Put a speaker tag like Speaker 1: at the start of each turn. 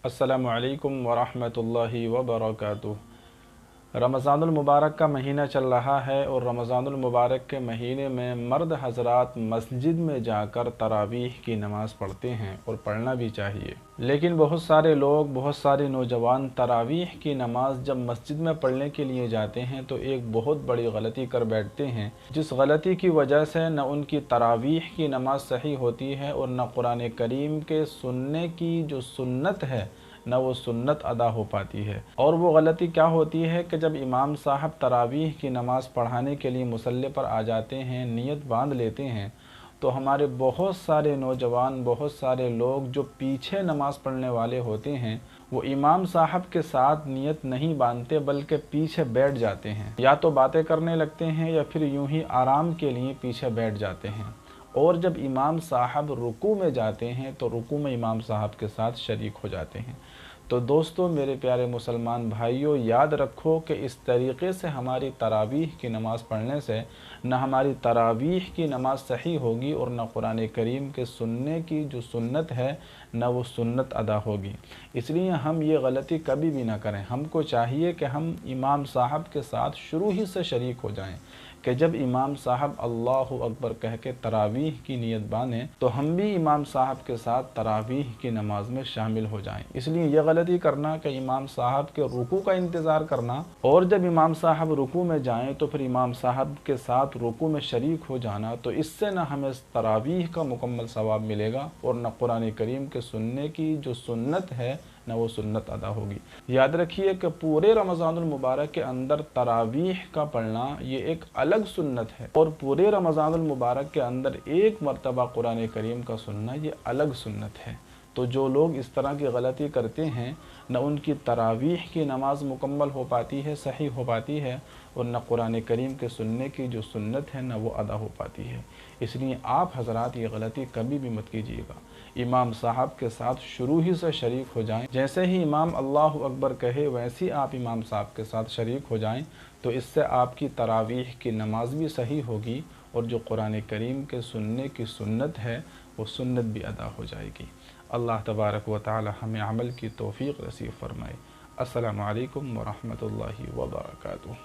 Speaker 1: अस्सलामु अलैकुम वरहमतुल्लाहि वबरकातुहू। रमज़ानुल मुबारक का महीना चल रहा है और रमज़ानुल मुबारक के महीने में मर्द हज़रात मस्जिद में जाकर तरावीह की नमाज़ पढ़ते हैं और पढ़ना भी चाहिए। लेकिन बहुत सारे लोग, बहुत सारे नौजवान तरावीह की नमाज़ जब मस्जिद में पढ़ने के लिए जाते हैं तो एक बहुत बड़ी गलती कर बैठते हैं, जिस गलती की वजह से न उनकी तरावीह की नमाज़ सही होती है और न कुरान करीम के सुनने की जो सुन्नत है न वो सुन्नत अदा हो पाती है। और वो गलती क्या होती है कि जब इमाम साहब तरावीह की नमाज़ पढ़ाने के लिए मुसल्ले पर आ जाते हैं, नियत बांध लेते हैं, तो हमारे बहुत सारे नौजवान, बहुत सारे लोग जो पीछे नमाज़ पढ़ने वाले होते हैं, वो इमाम साहब के साथ नियत नहीं बांधते बल्कि पीछे बैठ जाते हैं। या तो बातें करने लगते हैं या फिर यूं ही आराम के लिए पीछे बैठ जाते हैं। और जब इमाम साहब रुकू में जाते हैं तो रुकू में इमाम साहब के साथ शरीक हो जाते हैं। तो दोस्तों, मेरे प्यारे मुसलमान भाइयों, याद रखो कि इस तरीक़े से हमारी तरावीह की नमाज़ पढ़ने से न हमारी तरावीह की नमाज़ सही होगी और न कुरान करीम के सुनने की जो सुन्नत है न वो सुन्नत अदा होगी। इसलिए हम ये गलती कभी भी ना करें। हमको चाहिए कि हम इमाम साहब के साथ शुरू ही से शरीक हो जाएं कि जब इमाम साहब अल्लाहु अकबर कह के तरावीह की नियत बांधें तो हम भी इमाम साहब के साथ तरावीह की नमाज में शामिल हो जाएं। इसलिए यह गलती करना कि इमाम साहब के रुकू का इंतज़ार करना और जब इमाम साहब रुकू में जाएं तो फिर इमाम साहब के साथ रुकू में शरीक हो जाना, तो इससे न हमें तरावीह का मुकम्मल सवाब मिलेगा और न कुरान करीम के सुनने की जो सुन्नत है न वो सुन्नत अदा होगी। याद रखिए कि पूरे रमज़ानुल मुबारक के अंदर तरावीह का पढ़ना ये एक अलग सुन्नत है और पूरे रमज़ानुल मुबारक के अंदर एक मरतबा कुरान करीम का सुनना ये अलग सुन्नत है। तो जो लोग इस तरह की गलती करते हैं न उनकी तरावीह की नमाज मुकम्मल हो पाती है, सही हो पाती है, और न कुरान करीम के सुनने की जो सुन्नत है न वो अदा हो पाती है। इसलिए आप हज़रात ये गलती कभी भी मत कीजिएगा। इमाम साहब के साथ शुरू ही से शरीक हो जाएं। जैसे ही इमाम अल्लाहु अकबर कहे वैसे ही आप इमाम साहब के साथ शरीक हो जाएं, तो इससे आपकी तरावीह की नमाज भी सही होगी और जो कुरान करीम के सुनने की सुन्नत है वो सुन्नत भी अदा हो जाएगी। अल्लाह तबारक व तआला हमें अमल की तौफीक नसीब फरमाए। अस्सलामु अलैकुम व रहमतुल्लाहि व बरकातुहू।